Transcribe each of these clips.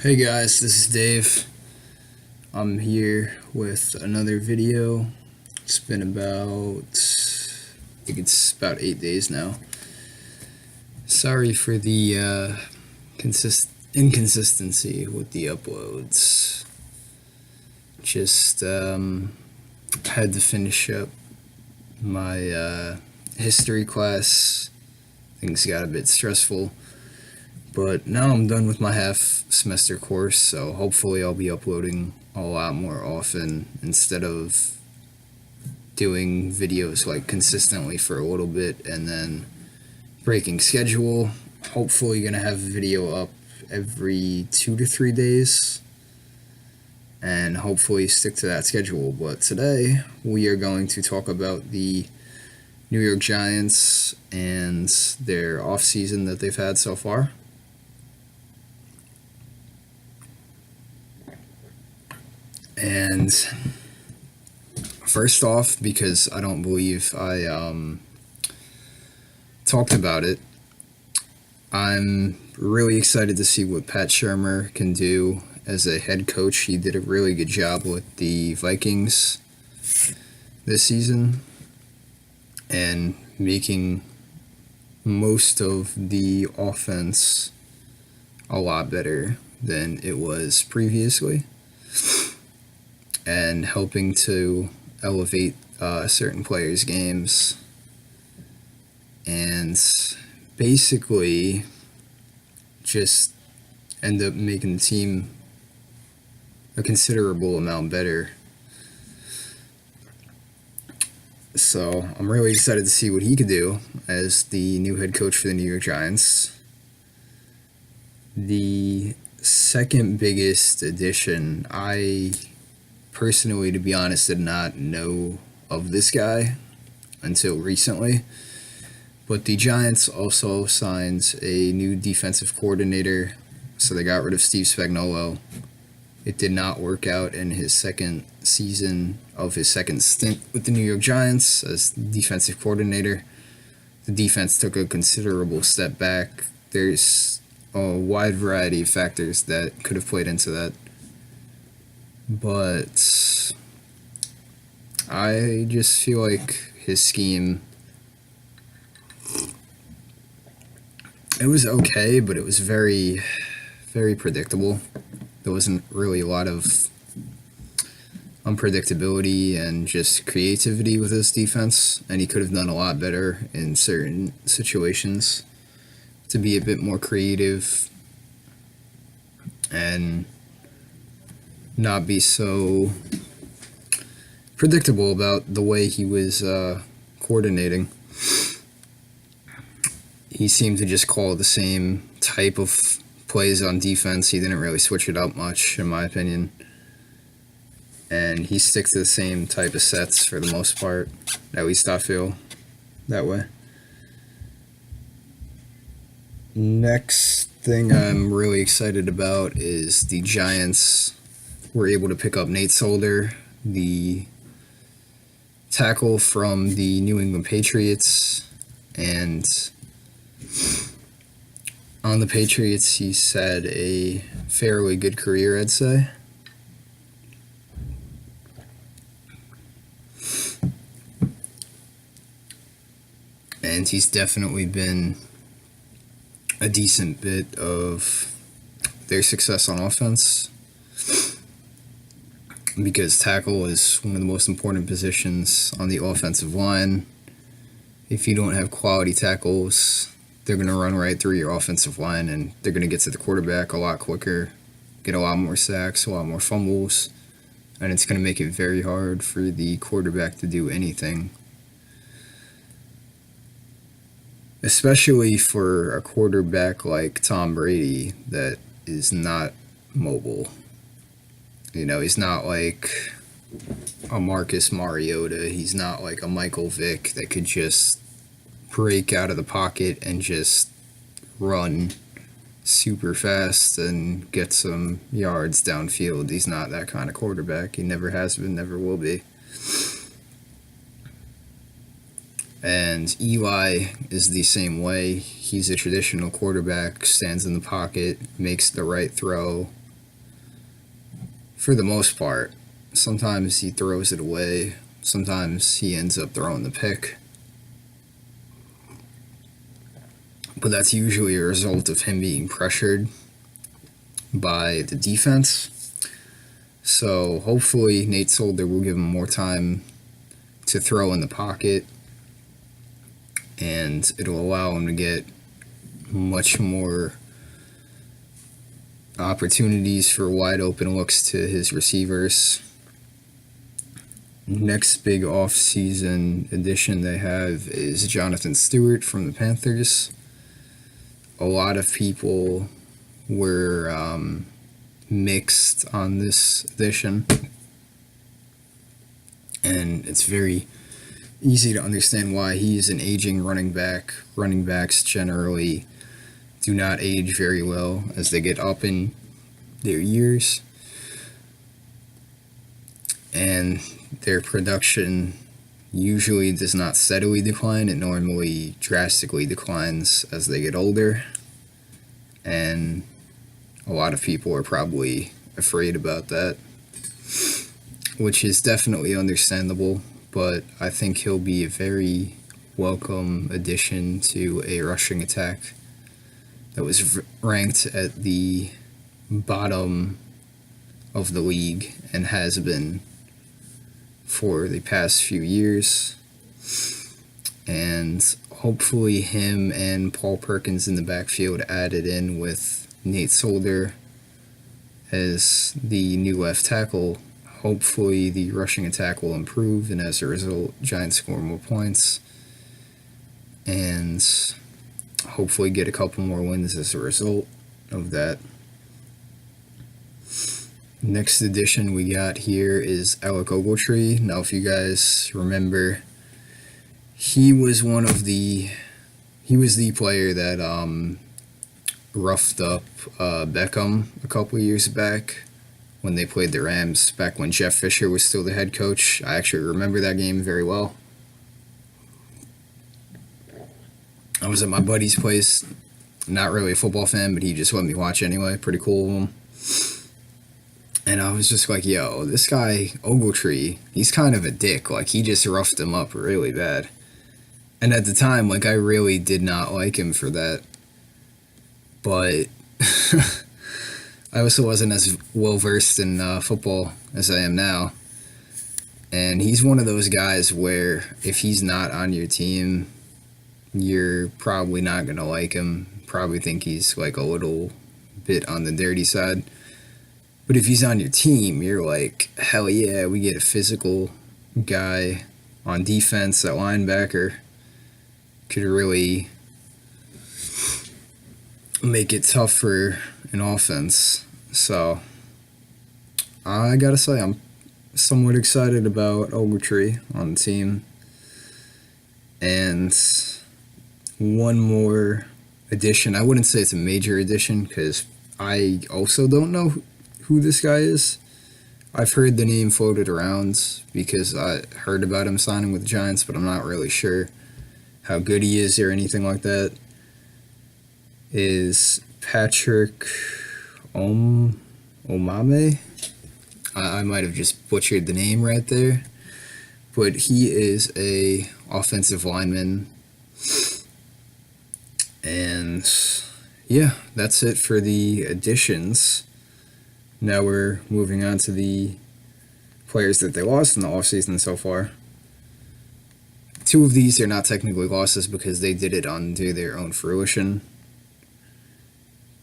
Hey guys, this is Dave. I'm here with another video. It's been I think it's about 8 days now. Sorry for the inconsistency with the uploads. Just had to finish up my history class. Things got a bit stressful. But now I'm done with my half semester course, so hopefully I'll be uploading a lot more often instead of doing videos like consistently for a little bit and then breaking schedule. Hopefully gonna have a video up every 2 to 3 days and hopefully stick to that schedule. But today we are going to talk about the New York Giants and their offseason that they've had so far. And first off, because I don't believe I talked about it, I'm really excited to see what Pat Shurmur can do as a head coach. He did a really good job with the Vikings this season and making most of the offense a lot better than it was previously, and helping to elevate certain players' games, and basically just end up making the team a considerable amount better. So I'm really excited to see what he could do as the new head coach for the New York Giants. The second biggest addition, I personally, to be honest, did not know of this guy until recently. But the Giants also signed a new defensive coordinator, so they got rid of Steve Spagnuolo. It did not work out in his second season of his second stint with the New York Giants as defensive coordinator. The defense took a considerable step back. There's a wide variety of factors that could have played into that. But I just feel like his scheme, it was okay, but it was very, very predictable. There wasn't really a lot of unpredictability and just creativity with his defense, and he could have done a lot better in certain situations to be a bit more creative and not be so predictable about the way he was coordinating. He seemed to just call the same type of plays on defense. He didn't really switch it up much, in my opinion. And he sticks to the same type of sets for the most part. At least I feel that way. Next thing I'm really excited about is the Giants were able to pick up Nate Solder, the tackle from the New England Patriots, and on the Patriots he's had a fairly good career, I'd say. And he's definitely been a decent bit of their success on offense, because tackle is one of the most important positions on the offensive line. If you don't have quality tackles, they're going to run right through your offensive line, and they're going to get to the quarterback a lot quicker, get a lot more sacks, a lot more fumbles, and it's going to make it very hard for the quarterback to do anything. Especially for a quarterback like Tom Brady that is not mobile. You know, he's not like a Marcus Mariota. He's not like a Michael Vick that could just break out of the pocket and just run super fast and get some yards downfield. He's not that kind of quarterback. He never has been, never will be. And Eli is the same way. He's a traditional quarterback, stands in the pocket, makes the right throw, for the most part. Sometimes he throws it away. Sometimes he ends up throwing the pick. But that's usually a result of him being pressured by the defense. So hopefully Nate Solder will give him more time to throw in the pocket, and it'll allow him to get much more opportunities for wide open looks to his receivers. Next big offseason addition they have is Jonathan Stewart from the Panthers. A lot of people were mixed on this addition, and it's very easy to understand why. He's an aging running back. Running backs generally do not age very well as they get up in their years, and their production usually does not steadily decline. It normally drastically declines as they get older, and a lot of people are probably afraid about that, which is definitely understandable, but I think he'll be a very welcome addition to a rushing attack that was ranked at the bottom of the league and has been for the past few years. And hopefully him and Paul Perkins in the backfield added in with Nate Solder as the new left tackle. Hopefully the rushing attack will improve, and as a result, Giants score more points, and hopefully get a couple more wins as a result of that. Next addition we got here is Alec Ogletree. Now, if you guys remember, he was the player that roughed up Beckham a couple years back when they played the Rams, back when Jeff Fisher was still the head coach. I actually remember that game very well. I was at my buddy's place, not really a football fan, but he just let me watch anyway. Pretty cool of him. And I was just like, yo, this guy, Ogletree, he's kind of a dick. Like, he just roughed him up really bad. And at the time, like, I really did not like him for that. But I also wasn't as well-versed in football as I am now. And he's one of those guys where if he's not on your team, you're probably not going to like him. Probably think he's, like, a little bit on the dirty side. But if he's on your team, you're like, hell yeah, we get a physical guy on defense. That linebacker could really make it tough for an offense. So I gotta say, I'm somewhat excited about Ogletree on the team. And one more addition. I wouldn't say it's a major addition because I also don't know who this guy is. I've heard the name floated around because I heard about him signing with the Giants, but I'm not really sure how good he is or anything like that. Is Patrick Omame? I might have just butchered the name right there, but he is a offensive lineman. And yeah, that's it for the additions. Now we're moving on to the players that they lost in the offseason so far. Two of these are not technically losses because they did it under their own fruition.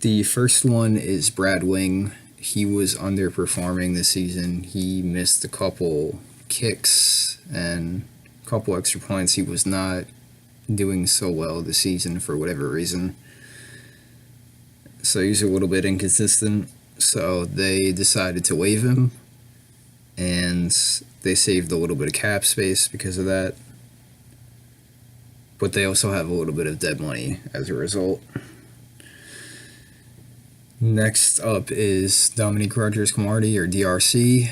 The first one is Brad Wing. He was underperforming this season. He missed a couple kicks and a couple extra points. He was not doing so well this season for whatever reason. So he's a little bit inconsistent. So they decided to waive him, and they saved a little bit of cap space because of that. But they also have a little bit of dead money as a result. Next up is Dominique Rodgers-Cromartie, or DRC.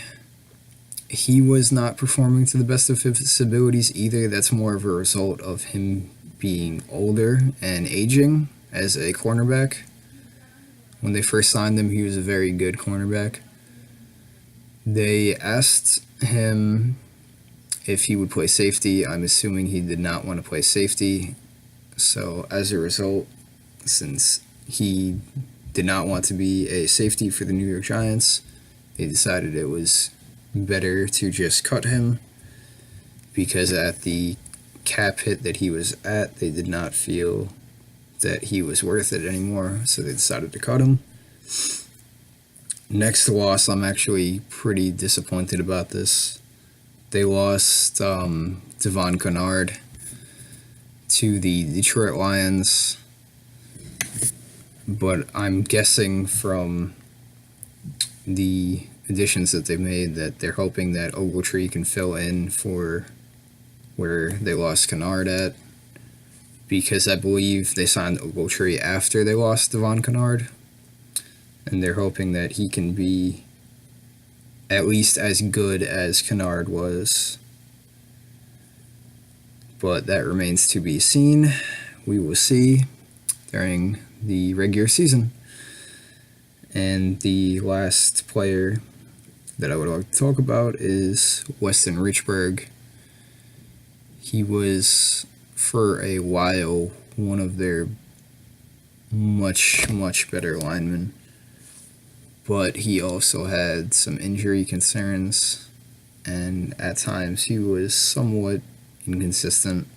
He was not performing to the best of his abilities either. That's more of a result of him being older and aging as a cornerback. When they first signed him, he was a very good cornerback. They asked him if he would play safety. I'm assuming he did not want to play safety. So as a result, since he did not want to be a safety for the New York Giants, they decided it was better to just cut him, because at the cap hit that he was at, they did not feel that he was worth it anymore, so they decided to cut him. Next loss, I'm actually pretty disappointed about this. They lost Devon Kennard to the Detroit Lions, but I'm guessing from the additions that they made that they're hoping that Ogletree can fill in for where they lost Kennard at, because I believe they signed Ogletree after they lost Devon Kennard, and they're hoping that he can be at least as good as Kennard was. But that remains to be seen. We will see during the regular season. And the last player that I would like to talk about is Weston Richburg. He was, for a while, one of their much, much better linemen, but he also had some injury concerns, and at times he was somewhat inconsistent.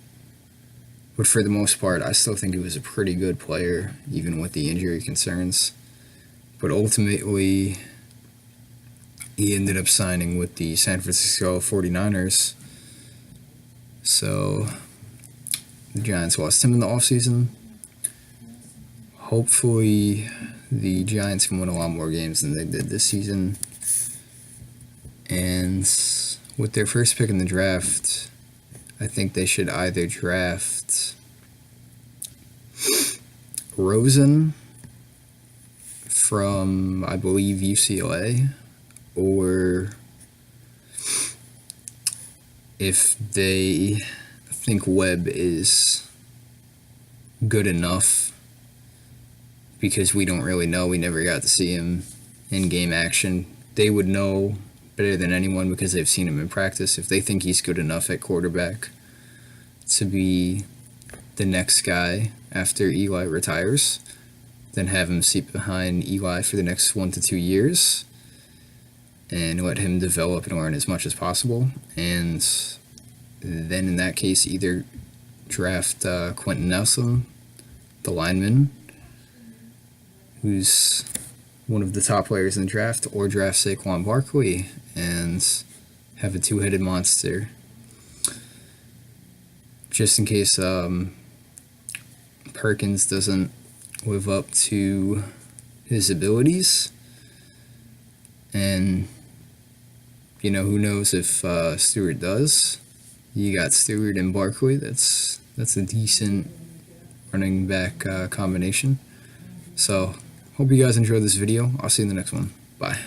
But for the most part, I still think he was a pretty good player, even with the injury concerns. But ultimately, he ended up signing with the San Francisco 49ers. So the Giants lost him in the offseason. Hopefully, the Giants can win a lot more games than they did this season. And with their first pick in the draft, I think they should either draft Rosen from, I believe, UCLA, or if they think Webb is good enough, because we don't really know, we never got to see him in game action. They would know better than anyone because they've seen him in practice. If they think he's good enough at quarterback to be the next guy after Eli retires, then have him sit behind Eli for the next 1 to 2 years and let him develop and learn as much as possible. And then in that case, either draft Quentin Nelson, the lineman, who's one of the top players in the draft, or draft Saquon Barkley and have a two-headed monster, just in case Perkins doesn't live up to his abilities. And, you know, who knows if Stewart does. You got Stewart and Barkley. That's a decent running back combination. So, hope you guys enjoyed this video. I'll see you in the next one. Bye.